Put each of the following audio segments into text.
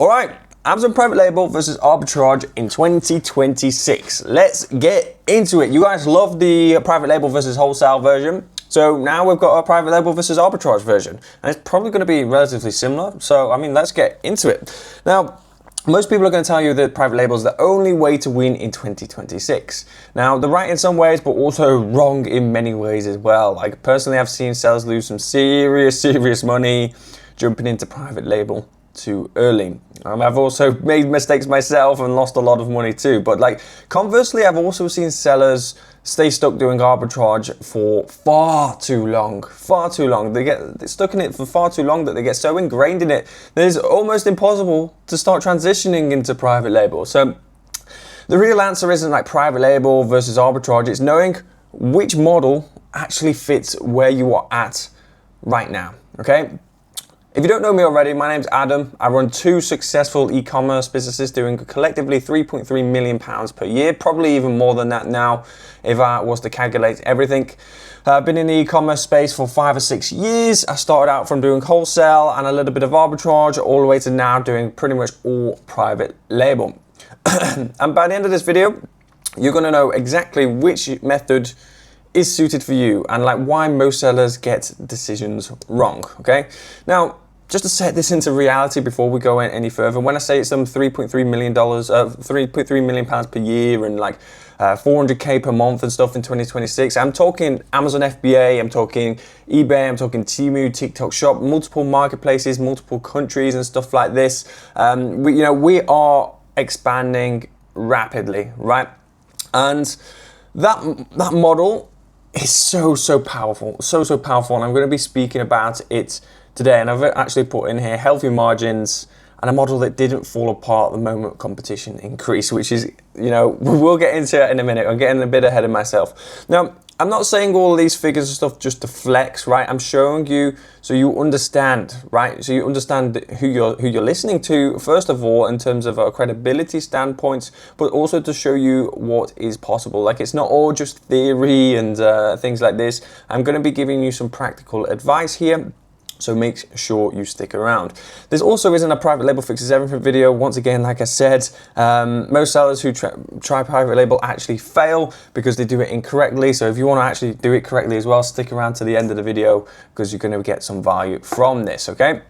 All right, Amazon private label versus arbitrage in 2026. Let's get into it. You guys love the private label versus wholesale version. So now we've got a private label versus arbitrage version. And it's probably going to be relatively similar. So, I mean, let's get into it. Now, most people are going to tell you that private label is the only way to win in 2026. Now, they're right in some ways, but also wrong in many ways as well. Like, personally, I've seen sellers lose some serious money jumping into private label too early. I've also made mistakes myself and lost a lot of money too. But like, conversely, I've also seen sellers stay stuck doing arbitrage for far too long. They get stuck in it for far too long that they get so ingrained in it that it's almost impossible to start transitioning into private label. So the real answer isn't like private label versus arbitrage. It's knowing which model actually fits where you are at right now, okay? If you don't know me already, my name's Adam. I run 2 successful e-commerce businesses doing collectively £3.3 million per year, probably even more than that now if I was to calculate everything. I've been in the e-commerce space for 5 or 6 years. I started out from doing wholesale and a little bit of arbitrage all the way to now doing pretty much all private label. And by the end of this video, you're gonna know exactly which method is suited for you and like why most sellers get decisions wrong, okay? Now, just to set this into reality before we go any further, when I say it's some $3.3 million pounds per year and like 400K per month and stuff in 2026, I'm talking Amazon FBA, I'm talking eBay, I'm talking Temu, TikTok Shop, multiple marketplaces, multiple countries and stuff like this. We are expanding rapidly, right? And that model is so powerful, so powerful, and I'm going to be speaking about it today. And I've actually put in here healthy margins and a model that didn't fall apart the moment competition increased, which is, we'll get into it in a minute. I'm getting a bit ahead of myself. Now, I'm not saying all of these figures and stuff just to flex, right? I'm showing you so you understand, right? So you understand who you're listening to, first of all, in terms of a credibility standpoint, but also to show you what is possible. Like, it's not all just theory and things like this. I'm going to be giving you some practical advice here. So make sure you stick around. This also isn't a private label fixes everything video. Once again, like I said, most sellers who try private label actually fail because they do it incorrectly. So if you want to actually do it correctly as well, stick around to the end of the video because you're going to get some value from this, okay?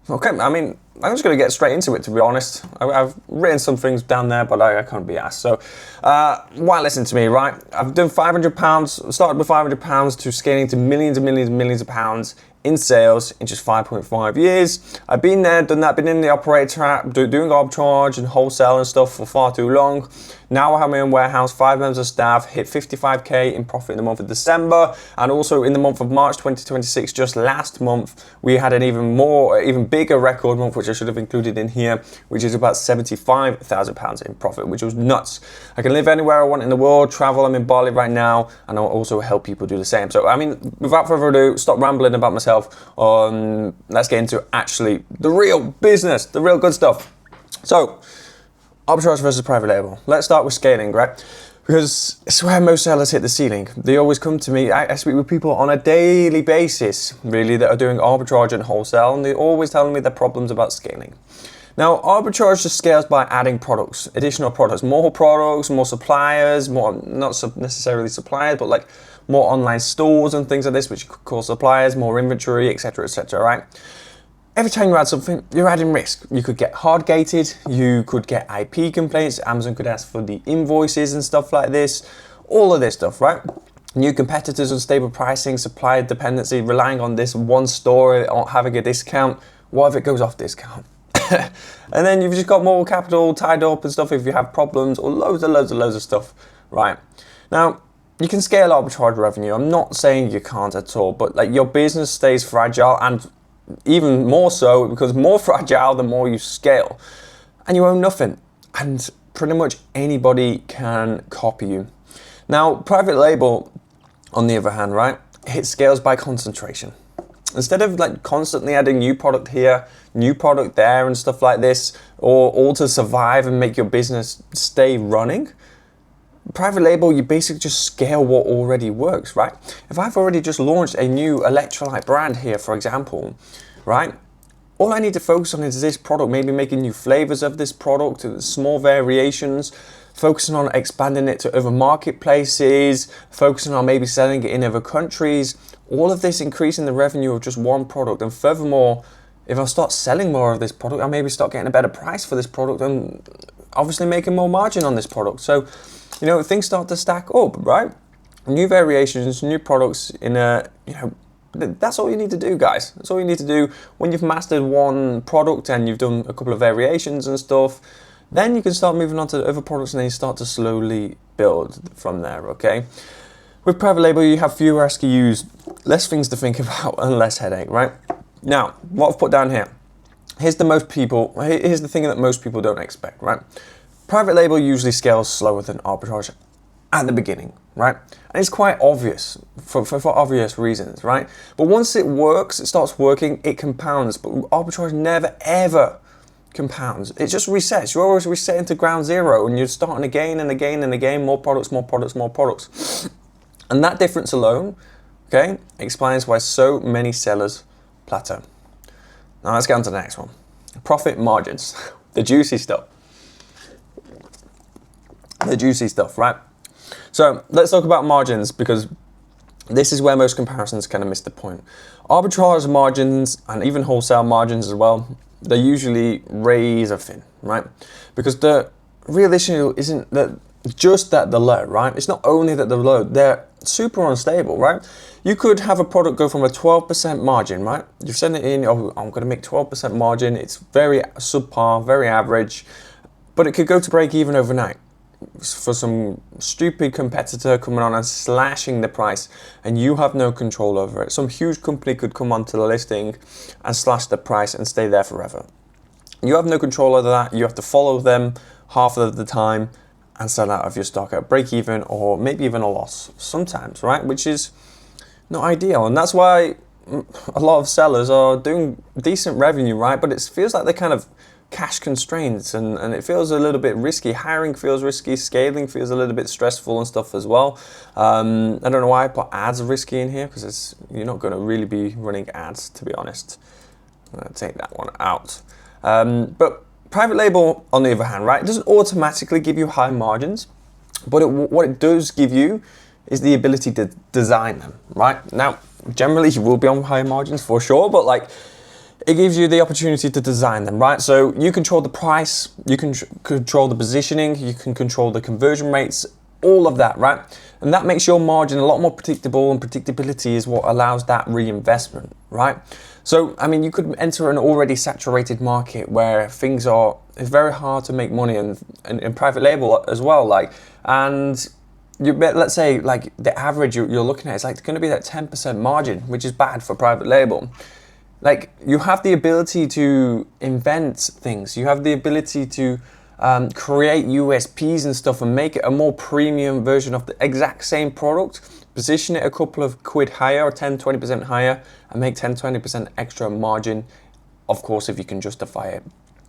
Okay, I mean, I'm just going to get straight into it, to be honest. I've written some things down there, but I can't be asked. So why listen to me, right? I've done £500, started with £500 to scaling to millions of pounds in sales in just 5.5 years. I've been there, done that, been in the operator trap, doing arbitrage and wholesale and stuff for far too long. Now I have my own warehouse, 5 members of staff, hit 55K in profit in the month of December. And also in the month of March 2026, just last month, we had an even bigger record month, which I should have included in here, which is about £75,000 in profit, which was nuts. I can live anywhere I want in the world, travel, I'm in Bali right now, and I'll also help people do the same. So, I mean, without further ado, stop rambling about myself. Let's get into actually the real business, the real good stuff. So, arbitrage versus private label. Let's start with scaling, right? Because it's where most sellers hit the ceiling. They always come to me. I speak with people on a daily basis, really, that are doing arbitrage and wholesale, and they're always telling me their problems about scaling. Now, arbitrage just scales by adding products, additional products, more suppliers, more, not necessarily suppliers, but like more online stores and things like this, which you could call suppliers, more inventory, etc., right? Every time you add something, you're adding risk. You could get hard gated, you could get IP complaints, Amazon could ask for the invoices and stuff like this, all of this stuff, right? New competitors, unstable pricing, supplier dependency, relying on this one store or having a discount. What if it goes off discount? And then you've just got more capital tied up and stuff if you have problems, or loads of stuff, right? Now, you can scale arbitrage revenue. I'm not saying you can't at all, but like your business stays fragile, and even more so because more fragile the more you scale, and you own nothing, and pretty much anybody can copy you. Now, private label, on the other hand, right, it scales by concentration. Instead of like constantly adding new product here, new product there and stuff like this, or all to survive and make your business stay running, private label, you basically just scale what already works, right? If I've already just launched a new electrolyte brand here, for example, right? all I need to focus on is this product, maybe making new flavors of this product, small variations, focusing on expanding it to other marketplaces, focusing on maybe selling it in other countries. All of this increasing the revenue of just one product. And furthermore, if I start selling more of this product, I maybe start getting a better price for this product and obviously making more margin on this product. So, you know, things start to stack up, right? New variations, new products in a, you know, that's all you need to do, guys. That's all you need to do. When you've mastered one product and you've done a couple of variations and stuff, then you can start moving on to other products and then you start to slowly build from there, okay? With private label, you have fewer SKUs, less things to think about and less headache, right? Now, what I've put down here, here's the thing that most people don't expect, right? Private label usually scales slower than arbitrage at the beginning, right? And it's quite obvious for obvious reasons, right? But once it works, it starts working, it compounds. But arbitrage never ever compounds. It just resets. You're always resetting to ground zero and you're starting again and again and again, more products, more products, more products. And that difference alone, okay, explains why so many sellers plateau. Now let's get on to the next one. Profit margins, the juicy stuff. The juicy stuff, right? So let's talk about margins because this is where most comparisons kind of miss the point. Arbitrage margins and even wholesale margins as well, they're usually razor thin, right? Because the real issue isn't that just that they're low, right? It's not only that they're low, they're super unstable, right? You could have a product go from a 12% margin, right? You've sent it in, oh, I'm gonna make 12% margin. It's very subpar, very average, but it could go to break even overnight for some stupid competitor coming on and slashing the price and you have no control over it. Some huge company could come onto the listing and slash the price and stay there forever. You have no control over that. You have to follow them half of the time and sell out of your stock at break even or maybe even a loss sometimes, right? Which is not ideal. And that's why a lot of sellers are doing decent revenue, right? But it feels like they're kind of cash constraints and it feels a little bit risky. Hiring feels risky, scaling feels a little bit stressful and stuff as well. I don't know why I put ads risky in here because you're not going to really be running ads, to be honest. I'm going to take that one out. But private label, on the other hand, right, it doesn't automatically give you high margins, but what it does give you is the ability to design them, right? Now, generally you will be on high margins for sure, but like, it gives you the opportunity to design them, right? So you control the price, you can control the positioning, you can control the conversion rates, all of that, right? And that makes your margin a lot more predictable, and predictability is what allows that reinvestment, right? So, I mean, you could enter an already saturated market where it's very hard to make money and in private label as well, like, and let's say like the average you're looking at is like going to be that 10% margin, which is bad for private label. Like, you have the ability to invent things. You have the ability to create USPs and stuff and make it a more premium version of the exact same product, position it a couple of quid higher or 10, 20% higher and make 10, 20% extra margin, of course, if you can justify it,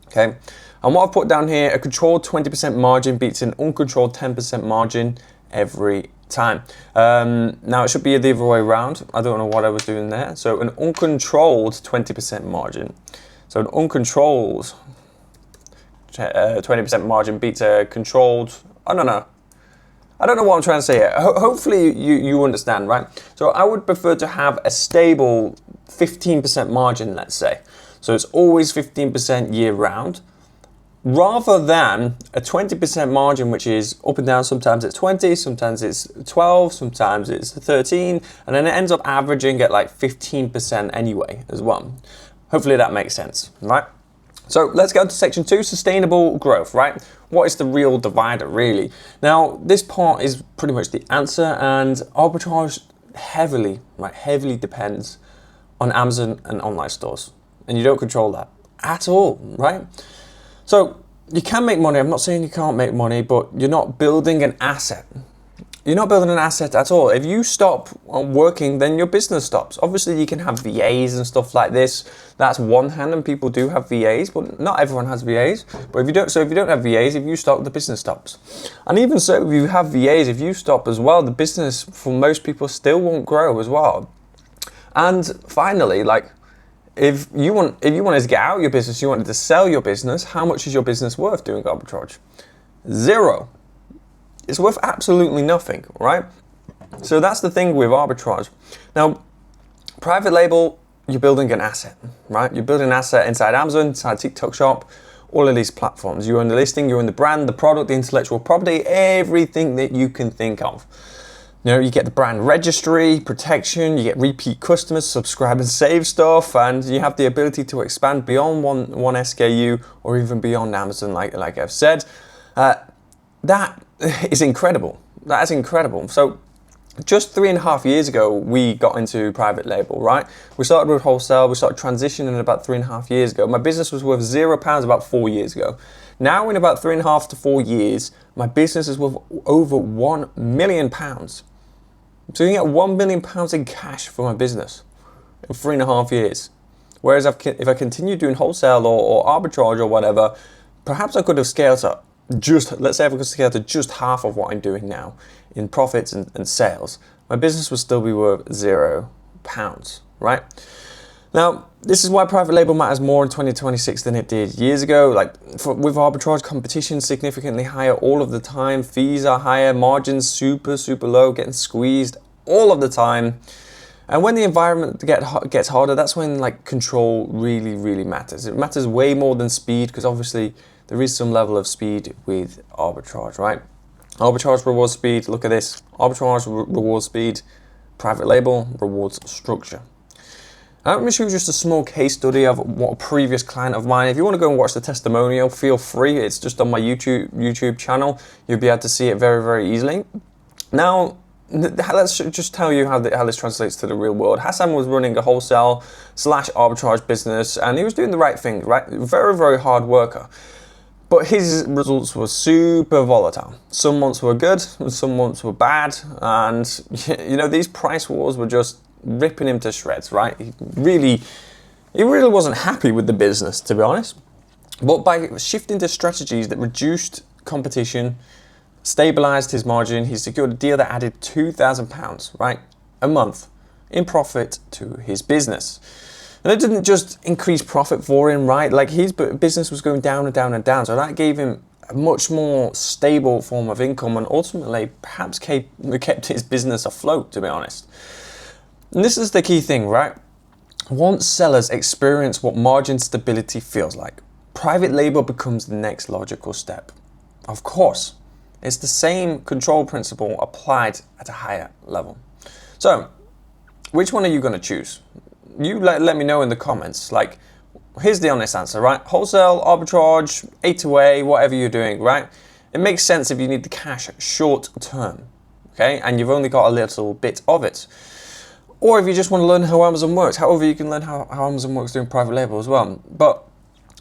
okay? And what I've put down here, a controlled 20% margin beats an uncontrolled 10% margin every time. Now it should be the other way around. I don't know what I was doing there. So an uncontrolled 20% margin. So an uncontrolled 20% margin beats a controlled, I don't know what I'm trying to say here. Hopefully you understand, right? So I would prefer to have a stable 15% margin, let's say. So it's always 15% year round, rather than a 20% margin, which is up and down. Sometimes it's 20, sometimes it's 12, sometimes it's 13, and then it ends up averaging at like 15% anyway as well. Hopefully that makes sense, right? So let's go to section 2, sustainable growth, right? What is the real divider, really? Now, this part is pretty much the answer, and arbitrage heavily depends on Amazon and online stores, and you don't control that at all, right? So you can make money. I'm not saying you can't make money, but you're not building an asset. You're not building an asset at all. If you stop working, then your business stops. Obviously, you can have VAs and stuff like this. That's one hand, and people do have VAs, but not everyone has VAs. But if you don't have VAs, if you stop, the business stops. And even so, if you have VAs, if you stop as well, the business for most people still won't grow as well. And finally, like, if you wanted to get out of your business, you wanted to sell your business, how much is your business worth doing arbitrage? Zero. It's worth absolutely nothing, right? So that's the thing with arbitrage. Now, private label, you're building an asset, right? You're building an asset inside Amazon, inside TikTok Shop, all of these platforms. You own the listing, you own the brand, the product, the intellectual property, everything that you can think of. You know, you get the brand registry, protection, you get repeat customers, subscribe and save stuff, and you have the ability to expand beyond one SKU or even beyond Amazon, like I've said. That is incredible. That is incredible. So just 3.5 years ago, we got into private label, right? We started with wholesale, we started transitioning about 3.5 years ago. My business was worth £0 about 4 years ago. Now in about 3.5 to 4 years, my business is worth over £1 million. So you get £1 million in cash for my business in 3.5 years. Whereas if I continue doing wholesale or arbitrage or whatever, perhaps I could have scaled up. Let's say if I could scale to just half of what I'm doing now in profits and sales, my business would still be worth £0, right? Now, this is why private label matters more in 2026 than it did years ago. With arbitrage, competition significantly higher all of the time. Fees are higher, margins super low, getting squeezed all of the time. And when the environment gets harder, that's when control really matters. It matters way more than speed, because obviously there is some level of speed with arbitrage, right? Arbitrage rewards speed. Look at this. Arbitrage rewards speed. Private label rewards structure. I'm going to show you just a small case study of what a previous client of mine. If you want to go and watch the testimonial, feel free. It's just on my YouTube channel. You'll be able to see it very easily. Now, let's just tell you how this translates to the real world. Hassan was running a wholesale / arbitrage business, and he was doing the right thing, right? Very hard worker. But his results were super volatile. Some months were good, and some months were bad. And you know, these price wars were just ripping him to shreds, right? He really wasn't happy with the business, to be honest. But by shifting to strategies that reduced competition, stabilized his margin, he secured a deal that added £2,000, right, a month in profit to his business. And it didn't just increase profit for him, right? His business was going down and down. So that gave him a much more stable form of income, and ultimately perhaps kept his business afloat, to be honest. And this is the key thing, right? Once sellers experience what margin stability feels like, private label becomes the next logical step. Of course, it's the same control principle applied at a higher level. So, which one are you going to choose? You let me know in the comments. Here's the honest answer, right? Wholesale, arbitrage, A2A, whatever you're doing, right? It makes sense if you need the cash short term, okay? And you've only got a little bit of it. Or if you just want to learn how Amazon works. However, you can learn how Amazon works doing private label as well. But,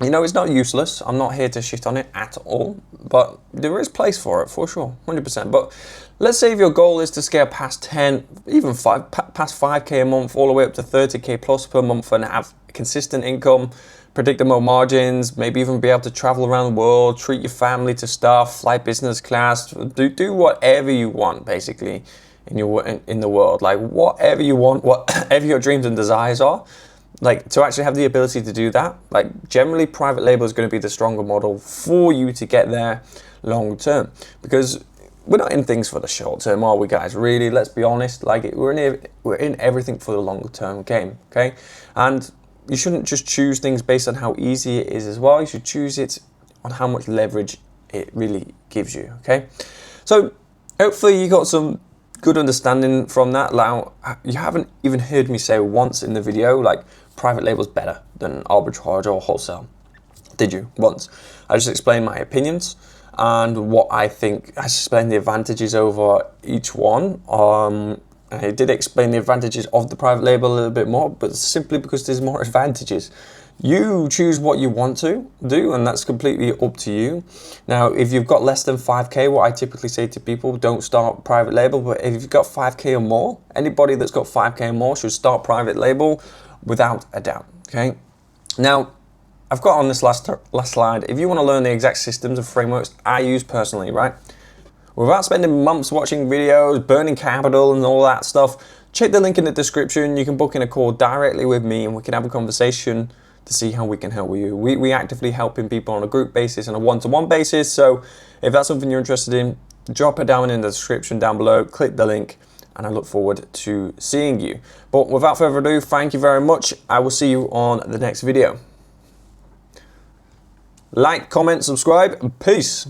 you know, it's not useless. I'm not here to shit on it at all. But there is place for it, for sure, 100%. But let's say if your goal is to scale past 10, even past 5K a month, all the way up to 30K plus per month, and have consistent income, predictable margins, maybe even be able to travel around the world, treat your family to stuff, fly business class, do whatever you want, basically, in the world. Whatever you want, whatever your dreams and desires are, to actually have the ability to do that, generally private label is going to be the stronger model for you to get there long term, because we're not in things for the short term, are we, guys? Really, let's be honest. We're in everything for the longer term game, okay? And you shouldn't just choose things based on how easy it is as well. You should choose it on how much leverage it really gives you, okay? So hopefully you got some good understanding from that. You haven't even heard me say once in the video, private label's better than arbitrage or wholesale. Did you? Once. I just explained my opinions and what I think. I explained the advantages over each one. I did explain the advantages of the private label a little bit more, but simply because there's more advantages. You choose what you want to do, and that's completely up to you. Now, if you've got less than 5K, what I typically say to people, don't start private label. But if you've got 5K or more, anybody that's got 5K or more should start private label without a doubt, okay? Now, I've got on this last slide, if you want to learn the exact systems and frameworks I use personally, right? Without spending months watching videos, burning capital and all that stuff, check the link in the description. You can book in a call directly with me and we can have a conversation to see how we can help you. We actively helping people on a group basis and a one-to-one basis. So if that's something you're interested in, drop it down in the description down below, click the link, and I look forward to seeing you. But without further ado, thank you very much. I will see you on the next video. Like, comment, subscribe, and peace.